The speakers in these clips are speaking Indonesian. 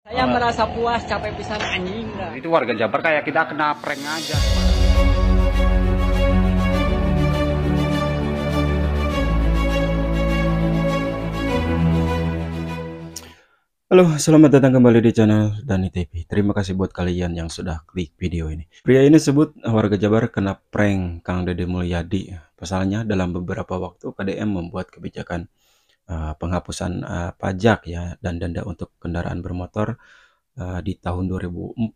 Saya merasa puas, capek pisan anjing dah. Itu warga Jabar kayak kita kena prank aja. Halo, selamat datang kembali di channel Dani TV. Terima kasih buat kalian yang sudah klik video ini. Pria ini sebut warga Jabar kena prank Kang Deddy Mulyadi. Pasalnya dalam beberapa waktu KDM membuat kebijakan penghapusan pajak ya dan denda untuk kendaraan bermotor di tahun 2004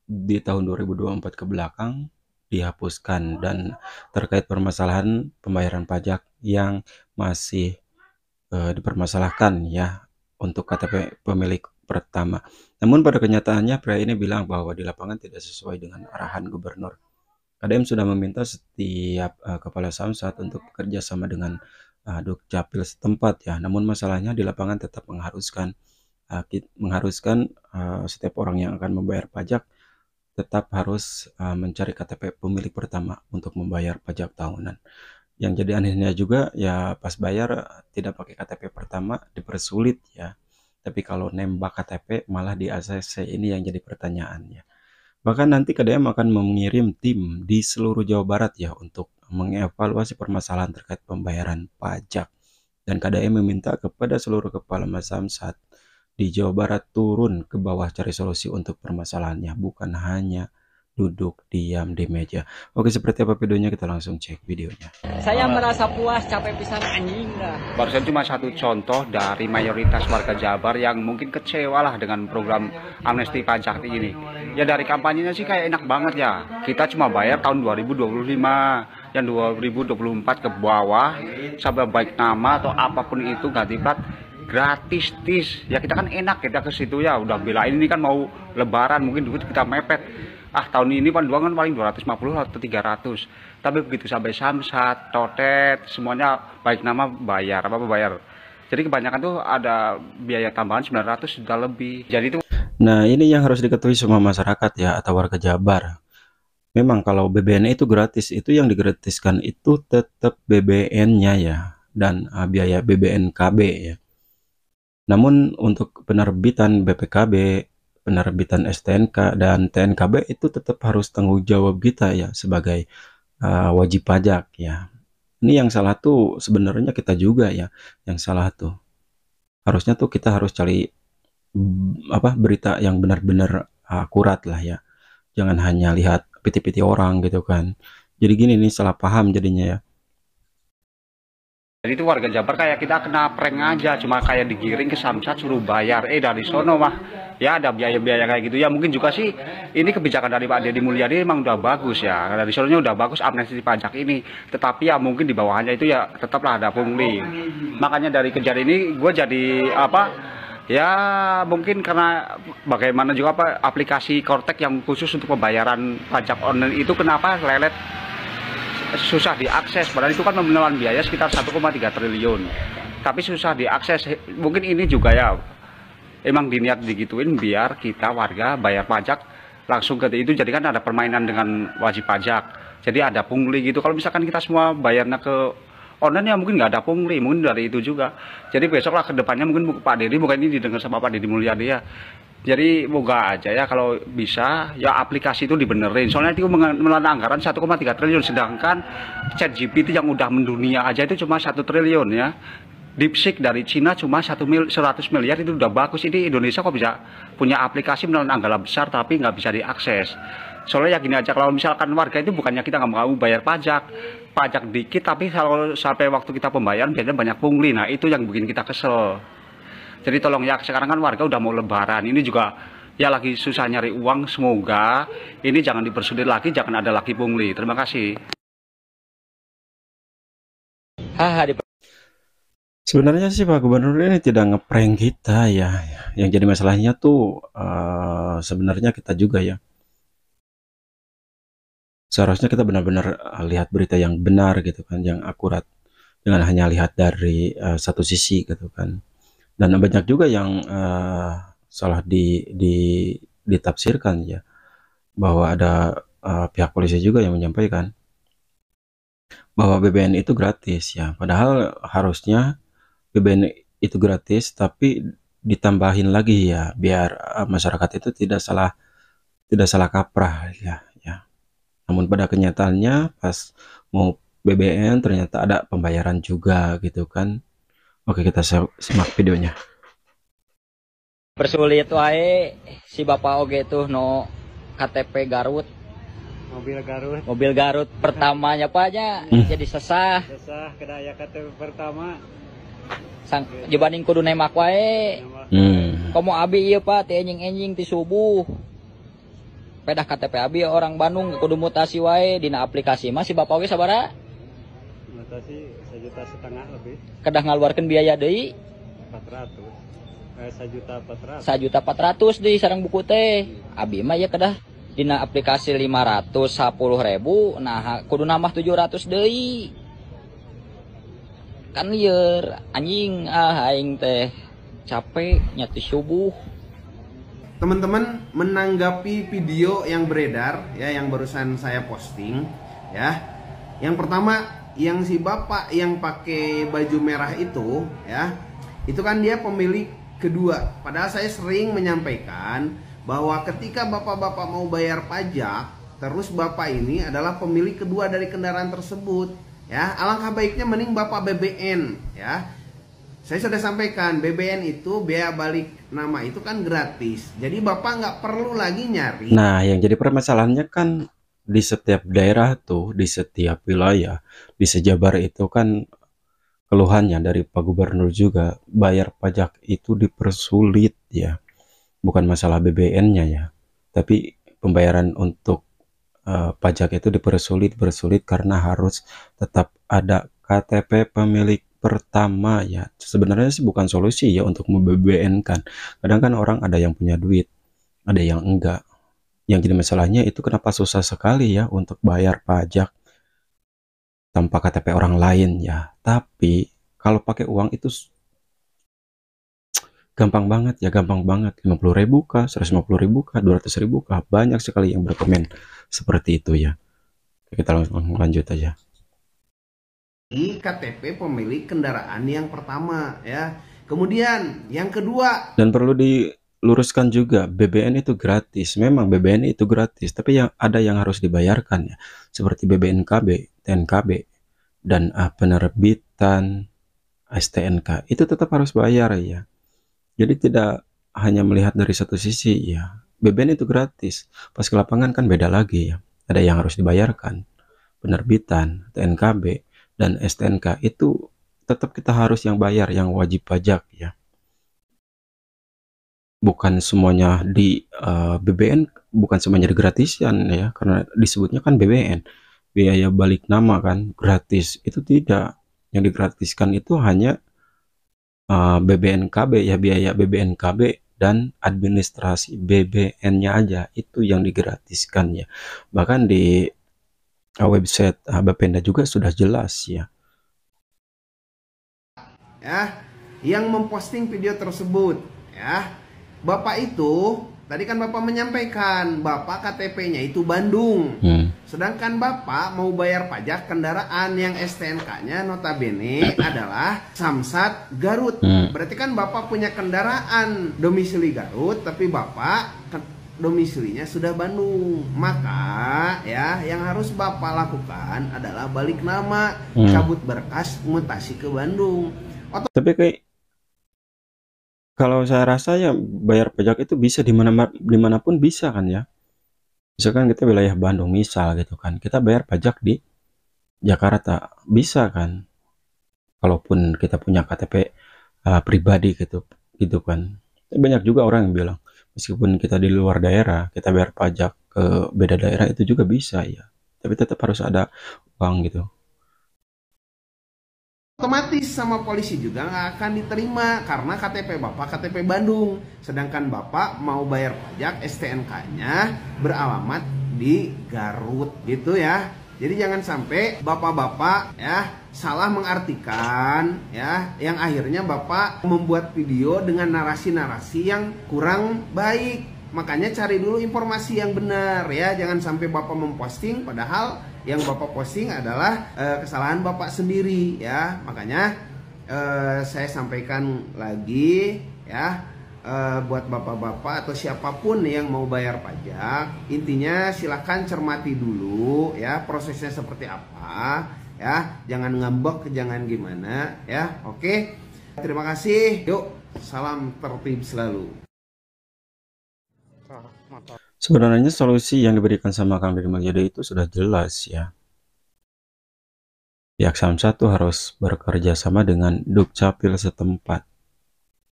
di tahun 2024 ke belakang dihapuskan, dan terkait permasalahan pembayaran pajak yang masih dipermasalahkan ya untuk KTP pemilik pertama. Namun pada kenyataannya pria ini bilang bahwa di lapangan tidak sesuai dengan arahan gubernur. KDM sudah meminta setiap kepala samsat untuk bekerja sama dengan Dukcapil setempat ya. Namun masalahnya di lapangan tetap mengharuskan setiap orang yang akan membayar pajak tetap harus mencari KTP pemilik pertama untuk membayar pajak tahunan. Yang jadi anehnya juga ya, pas bayar tidak pakai KTP pertama dipersulit ya. Tapi kalau nembak KTP malah di ACC, ini yang jadi pertanyaannya. Bahkan nanti KDM akan mengirim tim di seluruh Jawa Barat ya untuk mengevaluasi permasalahan terkait pembayaran pajak. Dan KDM meminta kepada seluruh kepala samsat di Jawa Barat turun ke bawah cari solusi untuk permasalahannya, bukan hanya duduk diam di meja. Oke, seperti apa videonya, kita langsung cek videonya. Saya merasa puas, capek pisan anjing dah. Barusan cuma satu contoh dari mayoritas warga Jabar yang mungkin kecewa lah dengan program amnesti pajak ini. Ya dari kampanyenya sih kayak enak banget ya. Kita cuma bayar tahun 2025, yang 2024 ke bawah sampai baik nama atau apapun itu ganti plat gratis tis. Ya kita kan enak, kita ke situ ya udah belain, ini kan mau lebaran mungkin duit kita mepet. Tahun ini kan paling 250 atau 300. Tapi begitu sampai samsat, totet, semuanya baik nama bayar, apa bayar. Jadi kebanyakan tuh ada biaya tambahan 900 juta lebih. Jadi itu. Nah, ini yang harus diketahui semua masyarakat ya atau warga Jabar. Memang kalau BBN itu gratis, itu yang digratiskan itu tetap BBN-nya ya, dan biaya BBNKB ya. Namun untuk penerbitan BPKB, penerbitan STNK dan TNKB itu tetap harus tanggung jawab kita ya sebagai wajib pajak ya. Ini yang salah tuh sebenarnya kita juga ya, yang salah tuh. Harusnya tuh kita harus cari berita yang benar-benar akurat lah ya. Jangan hanya lihat piti-piti orang gitu kan. Jadi gini nih, salah paham jadinya ya. Jadi itu warga Jabar kayak kita kena prank aja, cuma kayak digiring ke samsat suruh bayar. Dari sono mah ya ada biaya-biaya kayak gitu ya. Mungkin juga sih ini kebijakan dari Pak Deddy Mulyadi emang udah bagus ya. Dari sononya udah bagus amnesti pajak ini. Tetapi ya mungkin di bawahnya itu ya tetaplah ada pungli. Makanya dari kejar ini gue jadi ya mungkin karena bagaimana juga aplikasi Kortek yang khusus untuk pembayaran pajak online itu kenapa lelet, susah diakses, padahal itu kan menelan biaya sekitar 1,3 triliun, tapi susah diakses. Mungkin ini juga ya emang diniat digituin biar kita warga bayar pajak langsung ke itu, jadi kan ada permainan dengan wajib pajak, jadi ada pungli gitu. Kalau misalkan kita semua bayarnya ke online ya mungkin nggak ada pungli, mungkin dari itu juga. Jadi besoklah ke depannya mungkin Pak Deddy, bukan ini didengar sama Pak Deddy Mulyadi ya. Jadi moga aja ya kalau bisa ya aplikasi itu dibenerin. Soalnya itu menelan anggaran 1,3 triliun, sedangkan ChatGPT yang udah mendunia aja itu cuma 1 triliun ya. DeepSeek dari Cina cuma 100 miliar, itu udah bagus. Ini Indonesia kok bisa punya aplikasi menelan anggaran besar tapi nggak bisa diakses. Soalnya ya gini aja, kalau misalkan warga itu bukannya kita nggak mau bayar pajak dikit, tapi kalau sampai waktu kita pembayaran biasanya banyak pungli. Nah itu yang bikin kita kesel. Jadi tolong ya, sekarang kan warga udah mau lebaran, ini juga ya lagi susah nyari uang. Semoga ini jangan dipersulit lagi, jangan ada lagi pungli. Terima kasih. Sebenarnya sih Pak Gubernur ini tidak ngeprank kita ya. Yang jadi masalahnya tuh sebenarnya kita juga ya. Seharusnya kita benar-benar lihat berita yang benar gitu kan, yang akurat. Jangan hanya lihat dari satu sisi gitu kan. Dan banyak juga yang salah ditafsirkan ya, bahwa ada pihak polisi juga yang menyampaikan bahwa BBN itu gratis ya, padahal harusnya BBN itu gratis tapi ditambahin lagi ya biar masyarakat itu tidak salah kaprah ya. Namun pada kenyataannya pas mau BBM ternyata ada pembayaran juga gitu kan. Oke, kita simak videonya. Persulit wae si Bapak oge tuh no KTP Garut, mobil Garut pertamanya panya jadi sesah. Sesah kedaya KTP pertama. Sang dibanding kudu nemak wae. Komo abi ieu Pak teh enjing-enjing ti subuh. Pedah KTP abi orang Bandung kudu mutasi wae dina aplikasi mah si Bapak oge sabaraha? Mutasi 1,5 juta lebih. Kedah ngaluarkeun biaya deui 1,4 juta. 1.400.000 di sareng buku teh. Abi mah ya kedah dina aplikasi 510.000 nah kudu nambah 700 deui. Kan lieur anjing aing teh capek nyati subuh. Teman-teman menanggapi video yang beredar ya yang barusan saya posting ya. Yang pertama yang si bapak yang pakai baju merah itu ya, itu kan dia pemilik kedua. Padahal saya sering menyampaikan bahwa ketika bapak-bapak mau bayar pajak, terus bapak ini adalah pemilik kedua dari kendaraan tersebut ya. Alangkah baiknya mending bapak BBN ya. Saya sudah sampaikan BBN itu biaya balik nama itu kan gratis. Jadi bapak nggak perlu lagi nyari. Nah, yang jadi permasalahannya kan di setiap daerah tuh, di setiap wilayah, di sejabar itu kan keluhannya dari Pak Gubernur juga bayar pajak itu dipersulit ya. Bukan masalah BBN-nya ya, tapi pembayaran untuk pajak itu bersulit karena harus tetap ada KTP pemilik pertama ya. Sebenarnya sih bukan solusi ya untuk memBBN kan. Kadang kan orang ada yang punya duit, ada yang enggak. Yang jadi masalahnya itu kenapa susah sekali ya untuk bayar pajak tanpa KTP orang lain ya. Tapi kalau pakai uang itu gampang banget ya, gampang banget. 50.000 kah, 150.000 kah, 200.000 kah, banyak sekali yang berkomen seperti itu ya. Kita langsung lanjut aja. KTP pemilik kendaraan yang pertama ya. Kemudian yang kedua, dan perlu diluruskan juga, BBN itu gratis. Memang BBN itu gratis, tapi yang ada yang harus dibayarkan ya, seperti BBNKB, TNKB, dan penerbitan STNK itu tetap harus bayar ya. Jadi tidak hanya melihat dari satu sisi ya. BBN itu gratis, pas ke lapangan kan beda lagi ya. Ada yang harus dibayarkan, penerbitan, TNKB, dan STNK itu tetap kita harus yang bayar, yang wajib pajak ya. Bukan semuanya di BBN, bukan semuanya digratisan ya, karena disebutnya kan BBN, biaya balik nama kan gratis. Itu tidak, yang digratiskan itu hanya BBNKB ya, biaya BBNKB dan administrasi BBN-nya aja, itu yang digratiskan ya. Bahkan di website Bapenda juga sudah jelas ya. Yang memposting video tersebut ya. Bapak itu tadi kan bapak menyampaikan bapak KTP-nya itu Bandung. Sedangkan bapak mau bayar pajak kendaraan yang STNK-nya notabene adalah Samsat Garut. Berarti kan bapak punya kendaraan domisili Garut, tapi bapak domisilinya sudah Bandung. Maka ya yang harus bapak lakukan adalah balik nama, cabut berkas, mutasi ke Bandung. Tapi kayak kalau saya rasa ya bayar pajak itu bisa dimanapun bisa kan ya. Misalkan kita wilayah Bandung misal gitu kan, kita bayar pajak di Jakarta bisa kan. Kalaupun kita punya KTP pribadi gitu kan. Banyak juga orang yang bilang meskipun kita di luar daerah, kita bayar pajak ke beda daerah itu juga bisa ya. Tapi tetap harus ada uang gitu. Otomatis sama polisi juga nggak akan diterima karena KTP bapak KTP Bandung. Sedangkan bapak mau bayar pajak STNK-nya beralamat di Garut gitu ya. Jadi jangan sampai bapak-bapak ya salah mengartikan ya, yang akhirnya bapak membuat video dengan narasi-narasi yang kurang baik. Makanya cari dulu informasi yang benar ya, jangan sampai bapak memposting padahal yang bapak posting adalah kesalahan bapak sendiri ya. Makanya saya sampaikan lagi ya, buat bapak-bapak atau siapapun yang mau bayar pajak, intinya silahkan cermati dulu ya prosesnya seperti apa ya, jangan ngambek, jangan gimana ya. Oke, terima kasih, yuk salam tertib selalu. Sebenarnya solusi yang diberikan sama Kang Deddy Mulyadi itu sudah jelas ya. Pihak Samsat tuh harus bekerja sama dengan Dukcapil setempat.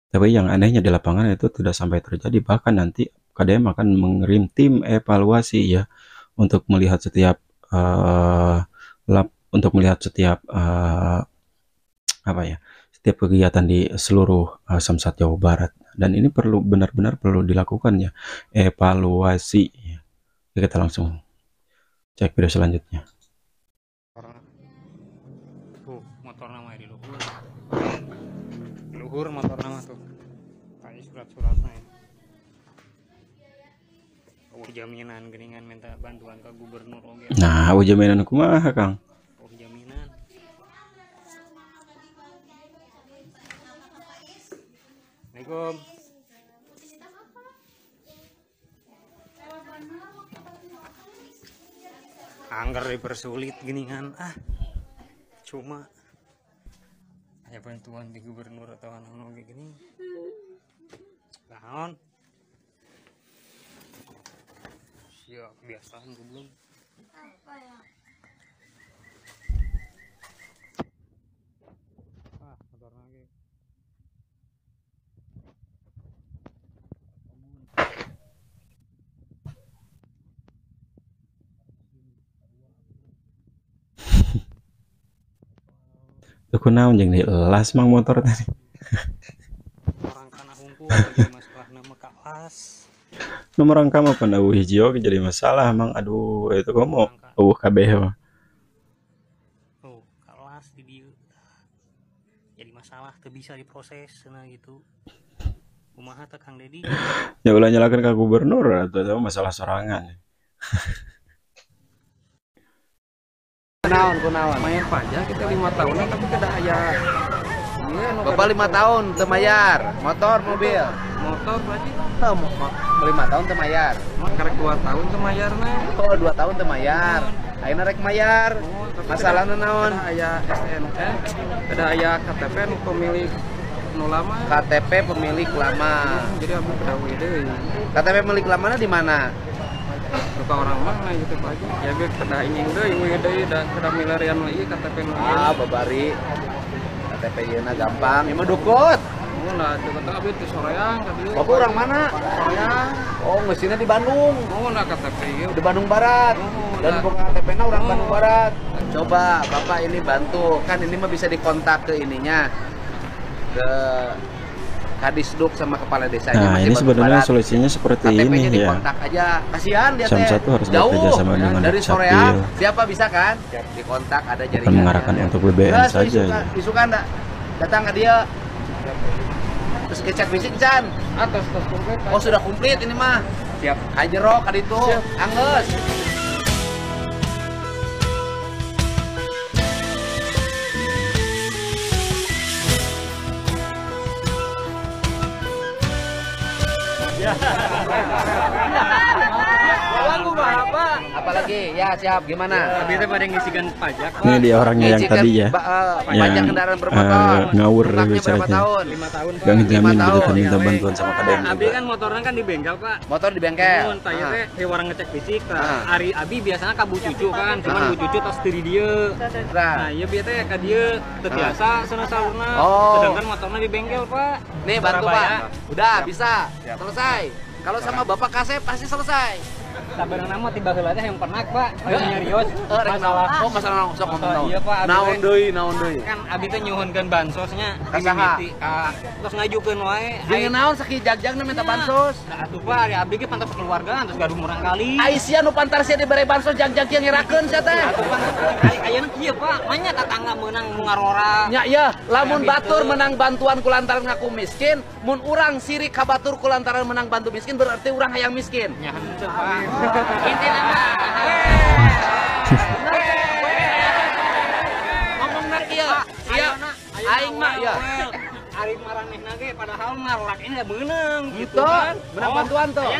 Tapi yang anehnya di lapangan itu tidak sampai terjadi, bahkan nanti KDM akan mengirim tim evaluasi ya untuk melihat setiap setiap kegiatan di seluruh Samsat Jawa Barat, dan ini benar-benar perlu dilakukan ya, evaluasi ya. Kita langsung cek video selanjutnya. Tuh motor nama di luhur motor nama tuh kayak surat-suratnya ya. Jaminan geningan minta bantuan ke gubernur oke. Nah, jaminan kumaha Kang? Jaminan. Assalamualaikum. Anggar dipersulit geningan cuma ada bantuan di gubernur atau anak-anak kayak gini. Naon? Siap, biasaan gue belum. Apa ya? Motor lagi. Tuh kunaon jeung dielas mang motor tadi. Orang kana hungkul jadi masalah nama kelas. Nomor rangka mah pan eueuh hiji oge jadi masalah mang. Aduh, itu komo eueuh kabeh mah. Oh, kelas di dieu. Jadi masalah teu bisa diproses cenah gitu. Kumaha teh Kang Deddy? Ya ulah nyalakeun ka gubernur atau masalah sorangan. Kunaon Main pajak kita 5 tahunan tapi tidak aya. Bapak 5 tahun temayar motor mobil Motor berarti 5 tahun temayar. karek 2 tahun teu mayarna. Oh 2 tahun temayar. Ayeuna rek mayar. Masalahna naon? Tidak aya SNK, tidak aya KTP nu pemilik nu lama. KTP pemilik lama. Jadi abdi pedawai deui. KTP pemilik lamanya di mana? Luka orang mana gitu Pak. Ya ge kada ingin deui da kada milarian lagi KTP nu. Babari. KTP ieu na gampang. Ieu mah dukut. Oh nah dekat abdi di Soreang ka dieu. Bapak orang mana? Soreang. Oh, mesinnya di Bandung. Oh nah KTP ieu. Di Bandung Barat. Dan bukan KTP-nya orang Bandung Barat. Coba Bapak ini bantu, kan ini mah bisa dikontak ke ininya, ke Kadisduk sama kepala desanya. Nah, masih ini Bandung sebenarnya Barat. solusinya seperti KTP-nya ini ya. dikontak aja, kasihan dia teh. Samsat tuh harus bekerja sama dengan dari Dukcapil. Soreang, siapa bisa kan? Dikontak ada Akan jaringannya. mengarahkan untuk BBM saja ya. Isukan enggak? Datang ke dia. Terus ngecek fisik Chan. Atas komplit. Oh, sudah komplit ini mah. Siap. Kajero kaditu. Anggeus. Lagu Bapak. Apalagi ya siap gimana? Tapi teh pada ngisikan pajak. Ini dia orangnya yang Ngicikan tadi ya. pajak kendaraan bermotor. Ngawur Lunaknya berapa bicaranya. tahun? 5 tahun Pak. Gang jamin 5 gitu tahun, kan minta ya, bantuan sama KDM Abi juga. kan motornya kan di bengkel Pak. Motor di bengkel. Mun tanya teh he orang ngecek fisik tah. Ah. Ari Abi biasanya ka Bu Cucu kan, cuman Ah. Bu Cucu tos diri dia. Nah, Nah, ieu bieu teh ka dieu teu biasa cenah saurna. Oh. Sedangkan motornya di bengkel, Pak. nih bantu Surabaya. Pak. Udah bisa. Selesai. Kalau sama Bapak Kasep pasti selesai. Sabarang nama tiba heula teh yang pernah, Pak. Nyarios Masalah. Oh, masalah sok ngomong naon. Iya, Pak. Abi Naon teh- deui, naon deui. Kan Abi teh nyuhunkeun bansosnya Ka saha? terus ngajukeun wae. Jeung naon sakieu jagjagna minta bansos. Nah, atuh Pak, ari Abi ge pantos keluarga, terus gaduh murang kali. Aisyah nu pantarsia dibere bansos jagjag yang ngirakeun sia teh. Atuh Pak, ayeuna kieu Pak, manya tetangga meunang nu ngarora. Nya iya, lamun batur menang bantuan kulantaran ngaku miskin, mun urang sirik ka batur kulantaran menang bantu miskin berarti urang hayang miskin. Nya henteu Pak. Intina mah Ngomongna kieu. Iya. Aing mah ya. Ari maraneh nage padahal mah ini udah menang Gitu, menang bantuan tuh.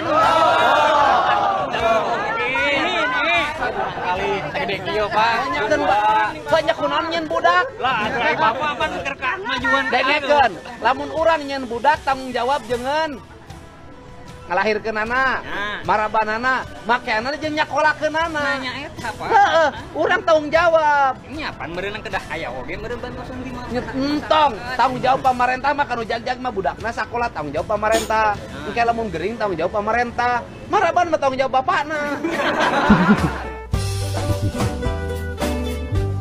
Kali segede kieu Pak. Banyak kunaon nyen budak. Lah atuh bapak kan keur majuan Dengekeun, lamun urang nyen budak tanggung jawab jangan ngalahirkeun anak, marabanana, makeana jeung nyakolakeun anak. Nanya eta Pak. Heeh, urang tanggung jawab. Nyapan meureun kedah aya oge meureun bantuan di mana. Entong, tanggung jawab pemerintah mah kanu jag-jag mah budakna sakola tanggung jawab pemerintah. Engke lamun gering tanggung jawab pemerintah. Maraban mah tanggung jawab bapakna.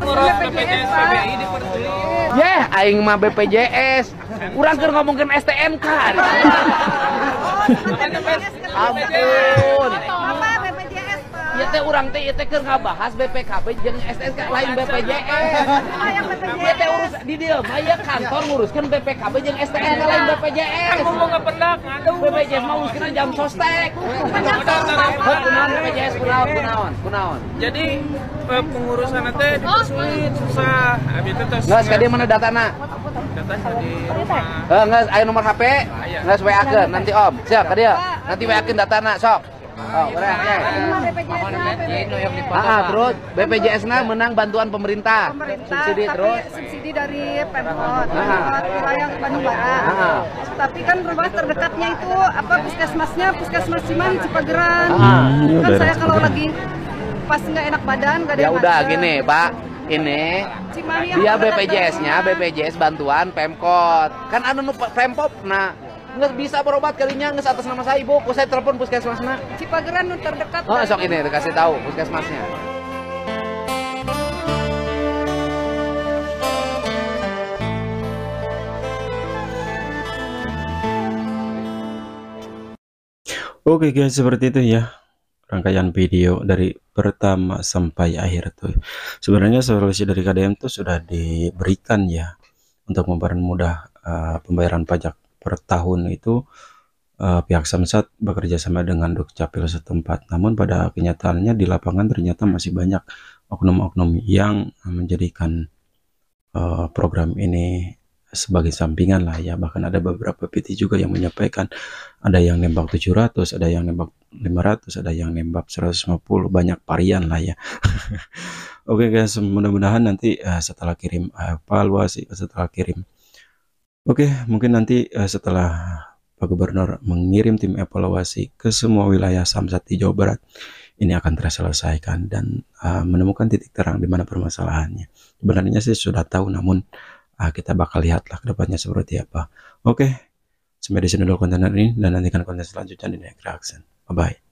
BPJS PBI dipercaya. Yeh, aing mah BPJS. Urang keur ngomongkeun STNK. Ampun. Apa BPJS, Pak? Ieu teh urang teh ieu teh keur ngabahas BPKB jeung STNK lain BPJS. Yang Ieu teh urus di dieu mah ieu kantor nguruskeun BPKB jeung STNK lain BPJS. Aku mau ngependak, aduh. BPJS mah nguruskeun jam sostek. Kunaon BPJS kunaon? Jadi pengurusan teh dipersulit, susah. Abi teh tos. Geus ka dieu mana datana? Datanya di rumah. Geus aya nomor HP? Geus WA-keun nanti Om. Siap ka dieu. Nanti WA-keun datana sok. Oh, beres ya. Terus BPJS-na menang bantuan pemerintah. Subsidi tapi terus. subsidi dari Pemkot wilayah Bandung Barat. Tapi kan rumah terdekatnya itu apa puskesmasnya puskesmas Ciman Cipageran. Kan saya kalau lagi pas nggak enak badan nggak ada Ya yang udah nganter. gini, Pak. Ini Cimahi yang dia terdekat BPJS-nya banget. BPJS bantuan Pemkot. Kan anu nu Pemkot nah nggak bisa berobat kalinya nggak atas nama saya ibu. Saya telepon puskesmasnya. Cipageran nu terdekat. Oh, dari sok ini dikasih tahu puskesmasnya. Oke guys, seperti itu ya rangkaian video dari pertama sampai akhir tuh. Sebenarnya solusi dari KDM tuh sudah diberikan ya untuk mempermudah pembayaran pajak per tahun itu. Pihak Samsat bekerja sama dengan Dukcapil setempat. Namun pada kenyataannya di lapangan ternyata masih banyak oknum-oknum yang menjadikan program ini sebagai sampingan lah ya. Bahkan ada beberapa PT juga yang menyampaikan ada yang nembak 700, ada yang nembak 500, ada yang nembak 150, banyak varian lah ya. Oke guys, mudah-mudahan nanti setelah kirim evaluasi, setelah kirim mungkin nanti setelah Pak Gubernur mengirim tim evaluasi ke semua wilayah Samsat di Jawa Barat, ini akan terselesaikan dan menemukan titik terang di mana permasalahannya. Sebenarnya sih sudah tahu, namun kita bakal lihatlah kedepannya seperti apa. Oke, sampai di sini dulu konten ini dan nantikan konten selanjutnya di Next Reaction. Bye bye.